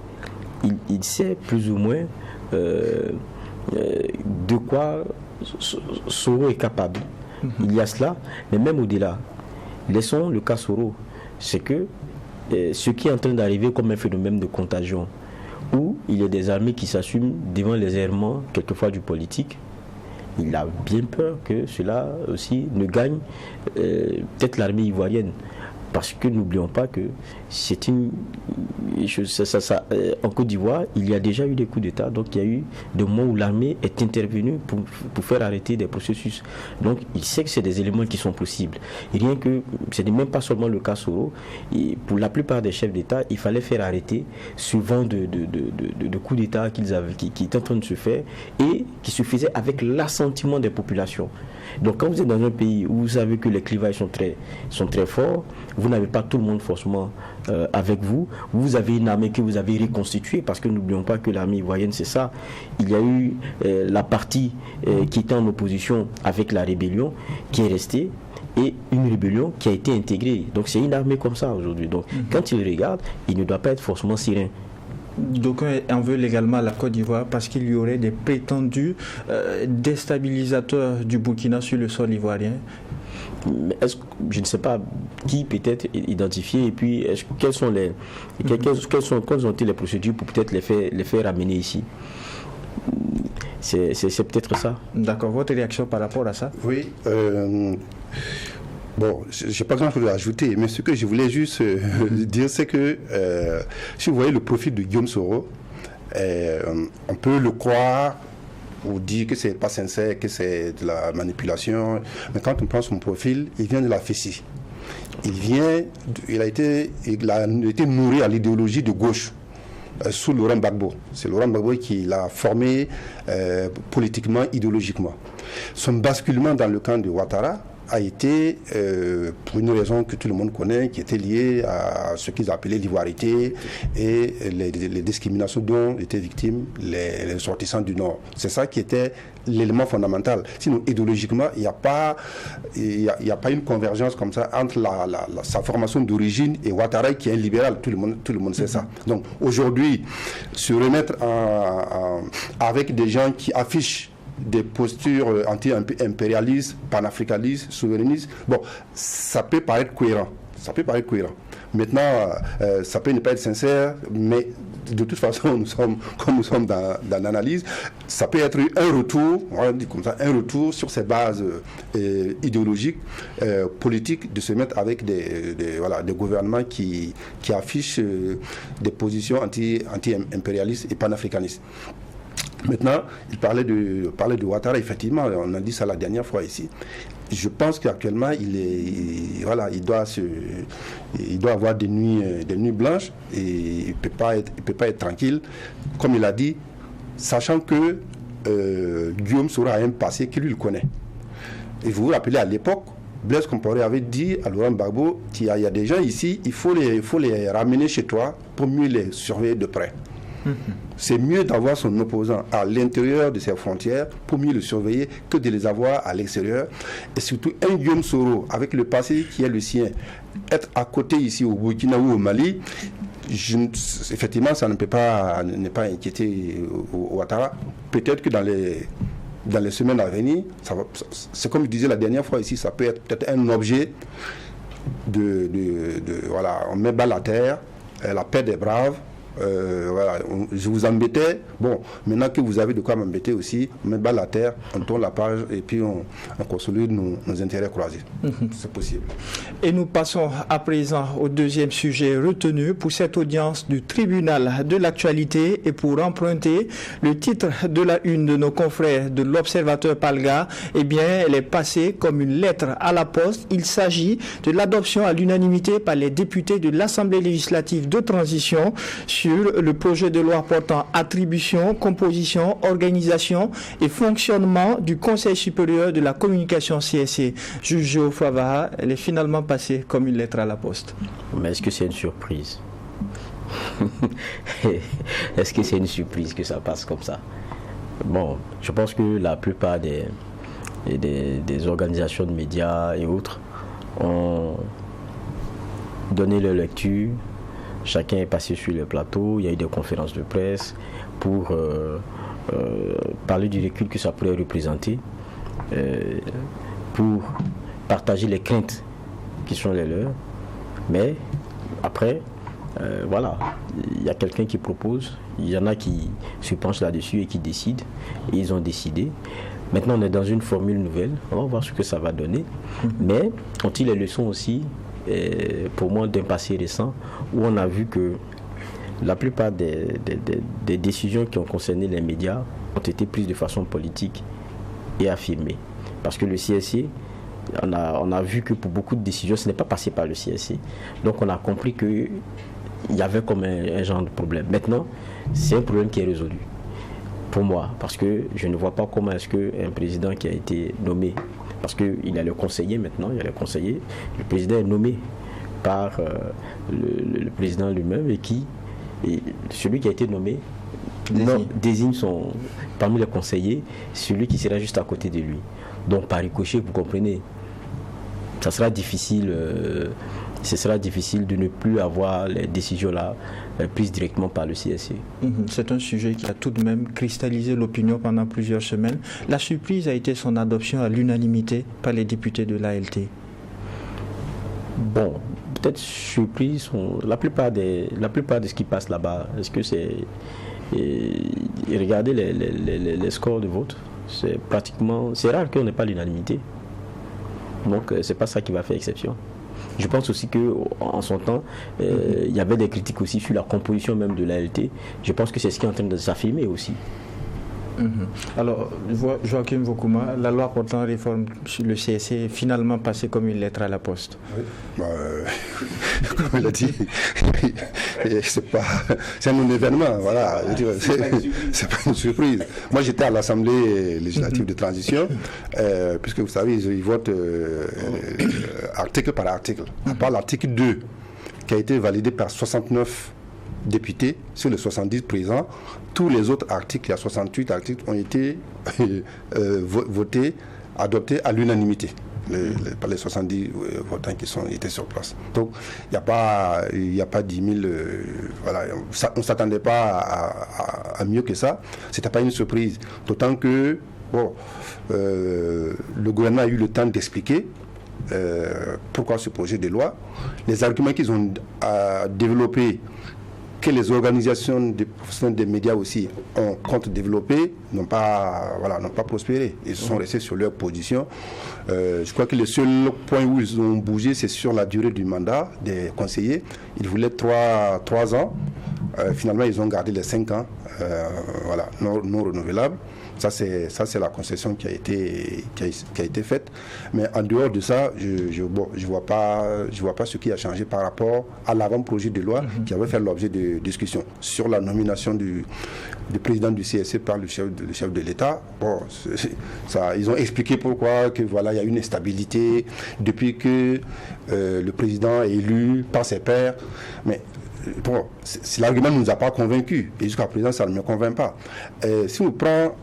plus ou moins de quoi Soro est capable. Il y a cela, mais même au-delà. Laissons le cas Soro. c'est que ce qui est en train d'arriver comme un phénomène de contagion, où il y a des armées qui s'assument devant les errements, quelquefois du politique. Il a bien peur que cela aussi ne gagne peut-être l'armée ivoirienne. Parce que n'oublions pas que c'est une en Côte d'Ivoire, il y a déjà eu des coups d'État, donc il y a eu des moments où l'armée est intervenue pour faire arrêter des processus. Donc il sait que c'est des éléments qui sont possibles. Et rien que, ce n'est même pas seulement le cas Soro, et pour la plupart des chefs d'État, il fallait faire arrêter ce vent de coups d'État qui est en train de se faire et qui se faisait avec l'assentiment des populations. Donc quand vous êtes dans un pays où vous savez que les clivages sont très forts, vous n'avez pas tout le monde forcément avec vous. Vous avez une armée que vous avez reconstituée, parce que n'oublions pas que l'armée ivoirienne, c'est ça. Il y a eu la partie qui était en opposition avec la rébellion, qui est restée, et une rébellion qui a été intégrée. Donc c'est une armée comme ça aujourd'hui. Donc quand il regarde, il ne doit pas être forcément serein. D'aucuns en veulent également à la Côte d'Ivoire parce qu'il y aurait des prétendus déstabilisateurs du Burkina sur le sol ivoirien. Je ne sais pas qui peut être identifié, et puis quelles ont été les procédures pour peut-être les faire ramener ici. C'est peut-être ça. D'accord, votre réaction par rapport à ça? Oui, bon, je n'ai pas grand-chose à ajouter, mais ce que je voulais juste dire, c'est que si vous voyez le profil de Guillaume Soro, on peut le croire ou dire que c'est pas sincère, que c'est de la manipulation, mais quand on prend son profil, il vient de la FECI. Il a été nourri à l'idéologie de gauche sous Laurent Gbagbo. C'est Laurent Gbagbo qui l'a formé politiquement, idéologiquement. Son basculement dans le camp de Ouattara a été, pour une raison que tout le monde connaît, qui était liée à ce qu'ils appelaient l'ivoirité et les discriminations dont étaient victimes les ressortissants du Nord. C'est ça qui était l'élément fondamental. Sinon, idéologiquement, il n'y a pas une convergence comme ça entre sa formation d'origine et Ouattara, qui est un libéral. Tout le monde sait ça. Donc, aujourd'hui, se remettre avec des gens qui affichent des postures anti-impérialistes, panafricanistes, souverainistes, bon, ça peut paraître cohérent. Maintenant, ça peut ne pas être sincère, mais de toute façon, comme nous sommes dans l'analyse, ça peut être un retour, on va dire comme ça, un retour sur ces bases idéologiques, politiques, de se mettre avec des gouvernements qui affichent des positions anti-impérialistes et panafricanistes. Maintenant, il parlait de Ouattara, effectivement, on a dit ça la dernière fois ici. Je pense qu'actuellement, il doit avoir des nuits blanches, et il ne peut pas être tranquille, comme il a dit, sachant que Guillaume Soro a un passé qui lui le connaît. Et vous vous rappelez, à l'époque, Blaise Compaoré avait dit à Laurent Gbagbo, il y a des gens ici, il faut les ramener chez toi pour mieux les surveiller de près. C'est mieux d'avoir son opposant à l'intérieur de ses frontières pour mieux le surveiller que de les avoir à l'extérieur. Et surtout, un Guillaume Soro, avec le passé qui est le sien, être à côté ici au Burkina ou au Mali, effectivement, ça ne peut pas inquiéter Ouattara. Peut-être que dans les semaines à venir, c'est comme je disais la dernière fois ici, ça peut être peut-être un objet voilà, on met balle à terre, la paix des braves. Voilà, je vous embêtais. Bon, maintenant que vous avez de quoi m'embêter aussi, on met balle à terre, on tourne la page et puis on consolide nos intérêts croisés. C'est possible. Et nous passons à présent au deuxième sujet retenu pour cette audience du tribunal de l'actualité, et pour emprunter le titre de la une de nos confrères de l'Observateur Palga, eh bien, elle est passée comme une lettre à la poste. Il s'agit de l'adoption à l'unanimité par les députés de l'Assemblée législative de transition sur le projet de loi portant attribution, composition, organisation et fonctionnement du Conseil supérieur de la communication CSC. Juge Geoffroy Vaha, elle est finalement passée comme une lettre à la poste. Mais est-ce que c'est une surprise? Est-ce que c'est une surprise que ça passe comme ça? Bon, je pense que la plupart des organisations de médias et autres ont donné leur lecture. Chacun est passé sur le plateau, il y a eu des conférences de presse pour parler du recul que ça pourrait représenter, pour partager les craintes qui sont les leurs, Mais après, voilà, il y a quelqu'un qui propose, il y en a qui se penchent là-dessus et qui décident, et ils ont décidé. Maintenant, on est dans une formule nouvelle, on va voir ce que ça va donner. Mais on tire les leçons aussi, pour moi, d'un passé récent, où on a vu que la plupart des décisions qui ont concerné les médias ont été prises de façon politique et affirmées. Parce que le CSC, on a vu que pour beaucoup de décisions, ce n'est pas passé par le CSC. Donc on a compris qu'il y avait comme un genre de problème. Maintenant, c'est un problème qui est résolu. Pour moi, parce que je ne vois pas comment est-ce qu'un président qui a été nommé, parce qu'il y a le conseiller maintenant, il y a le conseiller, le président est nommé par le président lui-même et celui qui a été nommé désigne parmi les conseillers celui qui sera juste à côté de lui. Donc par ricochet, vous comprenez, ce sera difficile de ne plus avoir les décisions-là prises directement par le CSC. C'est un sujet qui a tout de même cristallisé l'opinion pendant plusieurs semaines. La surprise a été son adoption à l'unanimité par les députés de l'ALT. Bon, peut-être surprise, la plupart de ce qui passe là-bas, est-ce que c'est... regardez les scores de vote, c'est rare qu'on n'ait pas l'unanimité. Donc c'est pas ça qui va faire exception. Je pense aussi qu'en son temps, il y avait des critiques aussi sur la composition même de l'ALT. Je pense que c'est ce qui est en train de s'affirmer aussi. Alors, Joachim Vokouma, la loi portant réforme sur le CSC est finalement passée comme une lettre à la poste. Oui. Comme il a dit, c'est un événement, voilà. C'est pas une surprise. Moi, j'étais à l'Assemblée législative de transition, puisque vous savez, ils votent article par article. À part l'article 2, qui a été validé par 69 députés sur les 70 présents, tous les autres articles, il y a 68 articles, ont été votés, adoptés à l'unanimité par les 70 votants qui étaient sur place. Donc il n'y a pas 10 000, voilà, on ne s'attendait pas à mieux que ça. Ce n'était pas une surprise, d'autant que le gouvernement a eu le temps d'expliquer pourquoi ce projet de loi. Les arguments qu'ils ont développés, que les organisations des professionnels des médias aussi ont compte développer, n'ont pas prospéré. Ils sont restés sur leur position. Je crois que le seul point où ils ont bougé, c'est sur la durée du mandat des conseillers. Ils voulaient 3 ans. Finalement, ils ont gardé les 5 ans, non renouvelables. Ça, c'est la concession qui a été faite. Mais en dehors de ça, je vois pas ce qui a changé par rapport à l'avant-projet de loi qui avait fait l'objet de discussion sur la nomination du président du CSC par le chef de l'État. Bon, ils ont expliqué pourquoi il y a une instabilité depuis que le président est élu par ses pairs. Mais bon, l'argument ne nous a pas convaincus et jusqu'à présent ça ne me convainc pas. Si on prend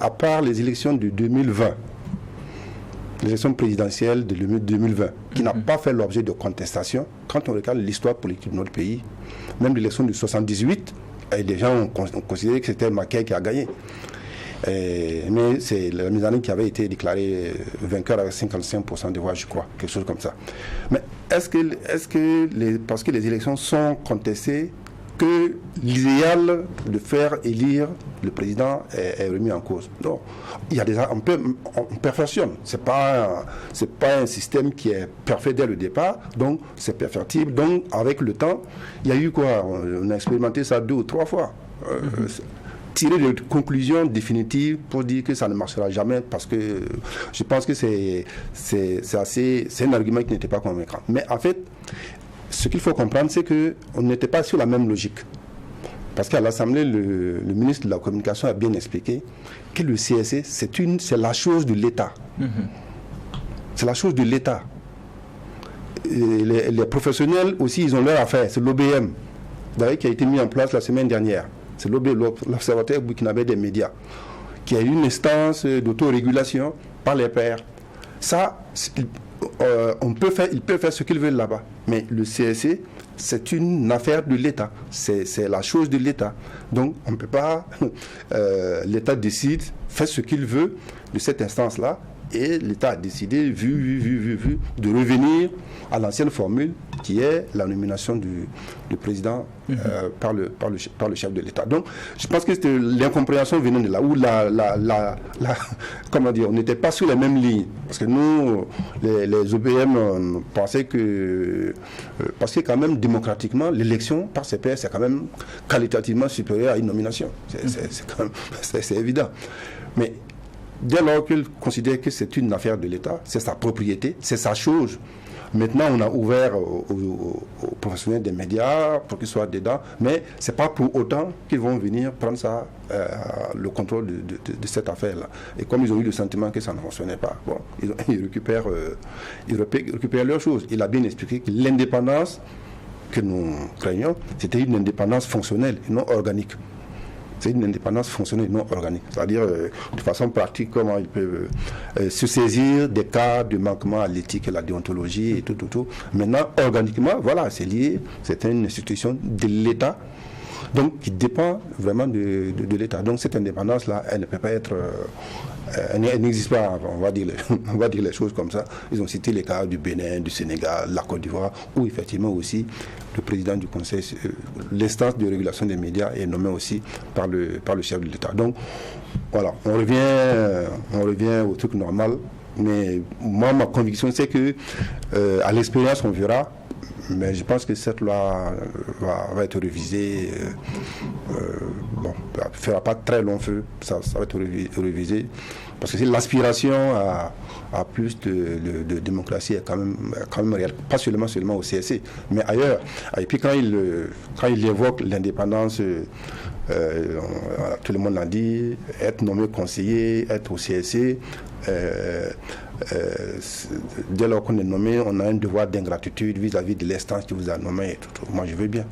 à part les élections de 2020, l'élection présidentielle de 2020, qui n'a pas fait l'objet de contestation, quand on regarde l'histoire politique de notre pays, même l'élection de 78, les gens ont considéré que c'était Mackay qui a gagné. Mais c'est la mise en œuvre qui avait été déclarée vainqueur avec 55% de voix, je crois, quelque chose comme ça. Mais est-ce que parce que les élections sont contestées, que l'idéal de faire élire le président est remis en cause? Non. On perfectionne. C'est pas un système qui est parfait dès le départ, donc c'est perfectible. Donc avec le temps, il y a eu quoi? On a expérimenté ça 2 ou 3 fois. Tirer des conclusions définitives pour dire que ça ne marchera jamais, parce que je pense que c'est un argument qui n'était pas convaincant. Mais en fait, ce qu'il faut comprendre, c'est qu'on n'était pas sur la même logique. Parce qu'à l'Assemblée, le ministre de la Communication a bien expliqué que le CSC, c'est la chose de l'État. C'est la chose de l'État. Les professionnels aussi, ils ont leur affaire. C'est l'OBM, d'ailleurs, qui a été mis en place la semaine dernière. C'est l'Observatoire burkinabé des médias, qui a une instance d'autorégulation par les pairs. Ça, ils peuvent faire ce qu'ils veulent là-bas. Mais le CSC, c'est une affaire de l'État. C'est la chose de l'État. Donc, on ne peut pas... L'État décide, fait ce qu'il veut de cette instance-là, Et l'État a décidé, vu, de revenir à l'ancienne formule qui est la nomination du président par le chef de l'État. Donc, je pense que l'incompréhension venait de là, où comment dire, on n'était pas sur les mêmes lignes. Parce que nous, les OPM pensaient que, parce que quand même, démocratiquement, l'élection par CPR, c'est quand même qualitativement supérieur à une nomination. C'est évident. Mais dès lors qu'ils considèrent que c'est une affaire de l'État, c'est sa propriété, c'est sa chose. Maintenant, on a ouvert aux professionnels des médias pour qu'ils soient dedans, mais ce n'est pas pour autant qu'ils vont venir prendre le contrôle de cette affaire-là. Et comme ils ont eu le sentiment que ça ne fonctionnait pas, bon, ils récupèrent leurs choses. Il a bien expliqué que l'indépendance que nous craignons, c'était une indépendance fonctionnelle et non organique. C'est une indépendance fonctionnelle, non organique. C'est-à-dire, de façon pratique, comment ils peuvent se saisir des cas de manquement à l'éthique et la déontologie et tout. Maintenant, organiquement, voilà, c'est lié, c'est une institution de l'État, donc qui dépend vraiment de l'État. Donc cette indépendance-là, elle ne peut pas être... elle n'existe pas, on va dire les choses comme ça. Ils ont cité les cas du Bénin, du Sénégal, la Côte d'Ivoire, où effectivement aussi le président du Conseil, l'instance de régulation des médias est nommé aussi par le chef de l'État. Donc voilà, on revient au truc normal. Mais moi, ma conviction, c'est que à l'expérience, on verra. Mais je pense que cette loi va être révisée. Bon, ça ne fera pas très long feu, ça va être révisé. Parce que c'est l'aspiration à plus de démocratie est quand même réelle. Pas seulement au CSC, mais ailleurs. Et puis quand il évoque l'indépendance, tout le monde l'a dit, être nommé conseiller, être au CSC, dès lors qu'on est nommé, on a un devoir d'ingratitude vis-à-vis de l'instance qui vous a nommé. Moi, je veux bien.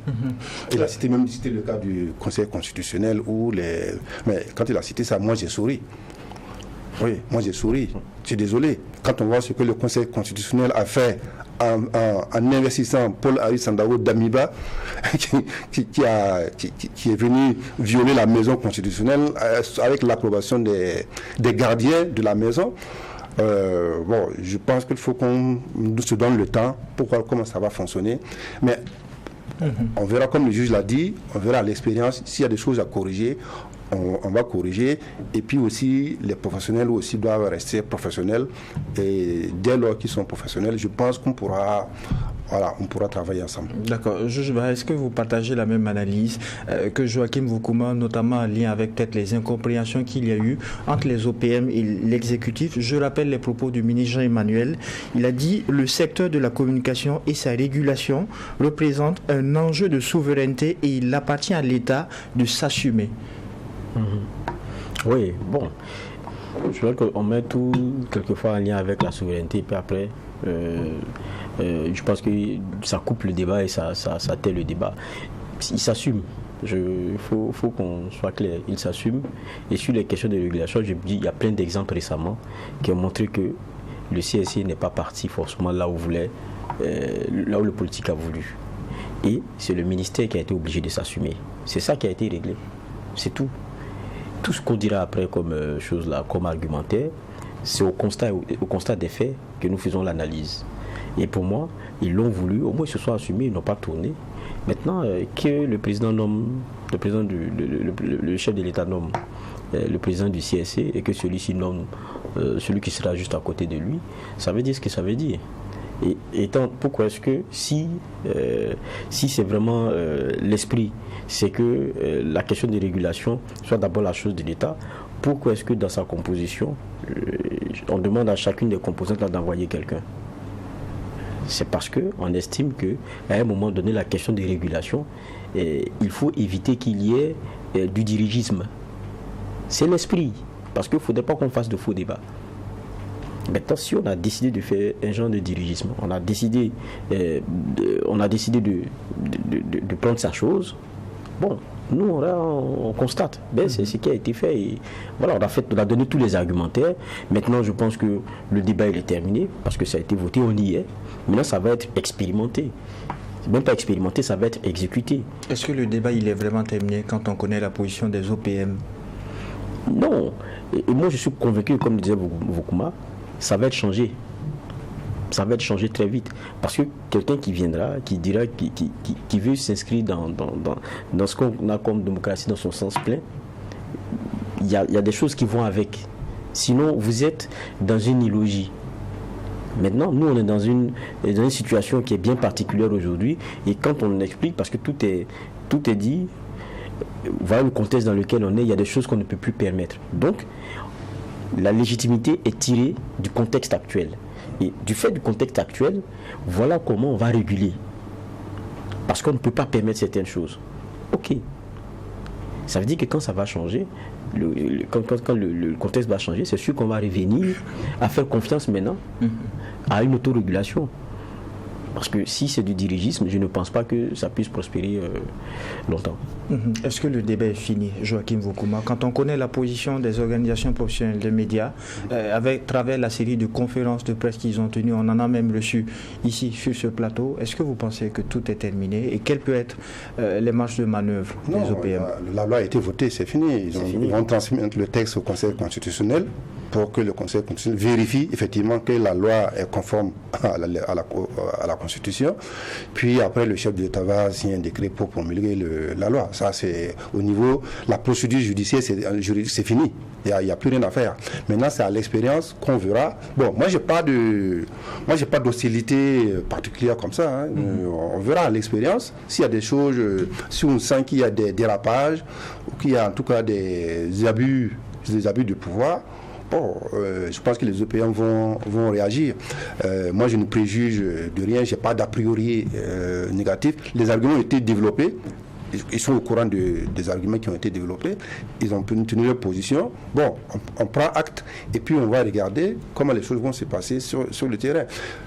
Il a cité le cas du Conseil constitutionnel où mais quand il a cité ça, moi j'ai souri. Oui, moi j'ai souri. Je suis désolé. Quand on voit ce que le Conseil constitutionnel a fait en investissant Paul-Henri Sandaogo d'Amiba, qui est venu violer la maison constitutionnelle avec l'approbation des gardiens de la maison. Bon, je pense qu'il faut qu'on se donne le temps pour voir comment ça va fonctionner. Mais on verra, comme le juge l'a dit, on verra à l'expérience s'il y a des choses à corriger. On va corriger, et puis aussi les professionnels aussi doivent rester professionnels, et dès lors qu'ils sont professionnels, je pense qu'on pourra travailler ensemble. D'accord. Juge Ba, est-ce que vous partagez la même analyse que Joachim Voukouma, notamment en lien avec peut-être les incompréhensions qu'il y a eu entre les OPM et l'exécutif? Je rappelle les propos du ministre Jean-Emmanuel. Il a dit le secteur de la communication et sa régulation représentent un enjeu de souveraineté et il appartient à l'État de s'assumer. Oui, bon, je vois qu'on met tout quelquefois en lien avec la souveraineté, puis après, je pense que ça coupe le débat et ça tait le débat. Il s'assume, il faut qu'on soit clair, il s'assume. Et sur les questions de régulation, je me dis, il y a plein d'exemples récemment qui ont montré que le CSC n'est pas parti forcément là où le politique a voulu. Et c'est le ministère qui a été obligé de s'assumer. C'est ça qui a été réglé, c'est tout. Tout ce qu'on dira après comme chose là, comme argumentaire, c'est au constat des faits que nous faisons l'analyse. Et pour moi, ils l'ont voulu, au moins ils se sont assumés, ils n'ont pas tourné. Maintenant, que le président nomme, le chef de l'État nomme le président du CSC et que celui-ci nomme celui qui sera juste à côté de lui, ça veut dire ce que ça veut dire. Et pourquoi est-ce que si c'est vraiment l'esprit, c'est que la question des régulations soit d'abord la chose de l'État, pourquoi est-ce que dans sa composition, on demande à chacune des composantes d'envoyer quelqu'un? C'est parce qu'on estime qu'à un moment donné, la question des régulations, il faut éviter qu'il y ait du dirigisme. C'est l'esprit, parce qu'il ne faudrait pas qu'on fasse de faux débats. Maintenant, si on a décidé de faire un genre de dirigisme, on a décidé de prendre sa chose, bon, nous on constate, c'est ce qui a été fait. Et voilà, on a donné tous les argumentaires. Maintenant, je pense que le débat il est terminé parce que ça a été voté, on y est. Maintenant, ça va être expérimenté. Même pas expérimenté, ça va être exécuté. Est-ce que le débat il est vraiment terminé quand on connaît la position des OPM? Non. Et moi, je suis convaincu, comme disait Voukouma, ça va être changé. Ça va être changé très vite. Parce que quelqu'un qui viendra, qui dira, qui veut s'inscrire dans ce qu'on a comme démocratie dans son sens plein, il y a des choses qui vont avec. Sinon, vous êtes dans une illogie. Maintenant, nous, on est dans une situation qui est bien particulière aujourd'hui. Et quand on explique, parce que tout est dit, voilà le contexte dans lequel on est, il y a des choses qu'on ne peut plus permettre. Donc, la légitimité est tirée du contexte actuel. Et du fait du contexte actuel, voilà comment on va réguler. Parce qu'on ne peut pas permettre certaines choses. Ok. Ça veut dire que quand ça va changer, quand le contexte va changer, c'est sûr qu'on va revenir à faire confiance maintenant à une autorégulation. Parce que si c'est du dirigisme, je ne pense pas que ça puisse prospérer longtemps. Est-ce que le débat est fini, Joachim Vokouma? Quand on connaît la position des organisations professionnelles des médias, à travers la série de conférences de presse qu'ils ont tenues, on en a même reçu ici sur ce plateau, est-ce que vous pensez que tout est terminé? Et quelles peuvent être les marges de manœuvre des OPM? La loi a été votée, c'est fini. Ils vont transmettre le texte au Conseil constitutionnel pour que le Conseil constitutionnel vérifie effectivement que la loi est conforme à la Constitution. Puis après, le chef de l'État va signer un décret pour promulguer la loi. Ça, c'est au niveau... La procédure judiciaire, c'est fini. Il n'y a plus rien à faire. Maintenant, c'est à l'expérience qu'on verra. Bon, moi, j'ai pas d'hostilité particulière comme ça. On verra à l'expérience. S'il y a des choses, si on sent qu'il y a des dérapages, ou qu'il y a en tout cas des abus de pouvoir, bon, je pense que les OPM vont réagir. Moi, je ne préjuge de rien, je n'ai pas d'a priori négatif. Les arguments ont été développés. Ils sont au courant des arguments qui ont été développés. Ils ont tenu leur position. Bon, on prend acte et puis on va regarder comment les choses vont se passer sur le terrain.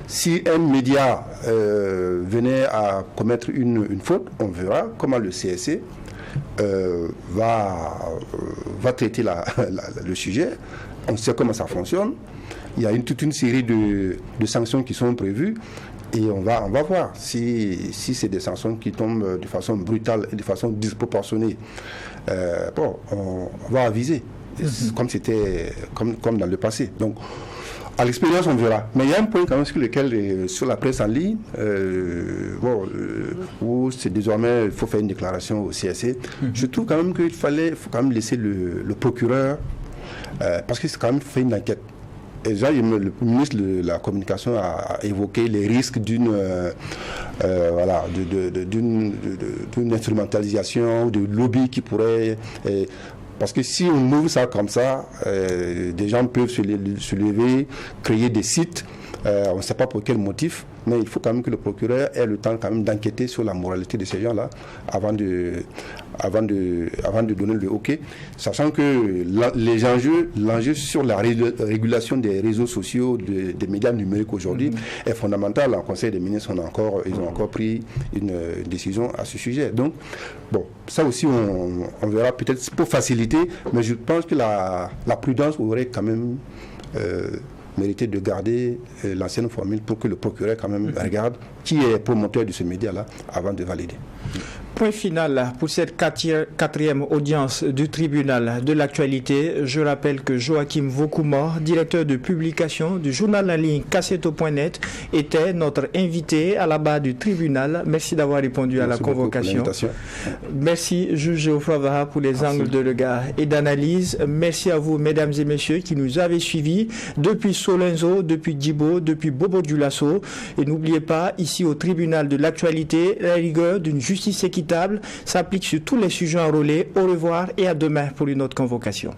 Si un média venait à commettre une faute, on verra comment le CSC va traiter le sujet. On sait comment ça fonctionne. Il y a toute une série de sanctions qui sont prévues. Et on va voir si c'est des sanctions qui tombent de façon brutale et de façon disproportionnée. On va aviser, comme dans le passé. Donc, à l'expérience, on verra. Mais il y a un point quand même sur lequel, sur la presse en ligne, où c'est désormais, il faut faire une déclaration au CSC. Je trouve quand même qu'il faut quand même laisser le procureur, parce que c'est quand même fait une enquête. Et déjà, le ministre de la Communication a évoqué les risques d'une instrumentalisation, de lobby qui pourrait... parce que si on ouvre ça comme ça, des gens peuvent se lever, créer des sites, on ne sait pas pour quel motif, mais il faut quand même que le procureur ait le temps quand même d'enquêter sur la moralité de ces gens-là avant de donner le OK, sachant que l'enjeu sur la régulation des réseaux sociaux, des médias numériques aujourd'hui est fondamental. Le Conseil des ministres, ils ont encore pris une décision à ce sujet. Donc, bon, ça aussi, on verra peut-être pour faciliter, mais je pense que la prudence aurait quand même... mérité de garder l'ancienne formule pour que le procureur quand même regarde qui est promoteur de ce média-là avant de valider. Point final pour cette quatrième audience du tribunal de l'actualité. Je rappelle que Joachim Vokouma, directeur de publication du journal en ligne Cassetto.net, était notre invité à la barre du tribunal. Merci d'avoir répondu à la convocation. Merci juge Geoffroy Vaha pour les angles de regard et d'analyse. Merci à vous mesdames et messieurs qui nous avez suivis depuis Solenzo, depuis Djibo, depuis Bobo Dioulasso. Et n'oubliez pas, ici au tribunal de l'actualité, la rigueur d'une justice équitable s'applique sur tous les sujets enrôlés. Au revoir et à demain pour une autre convocation.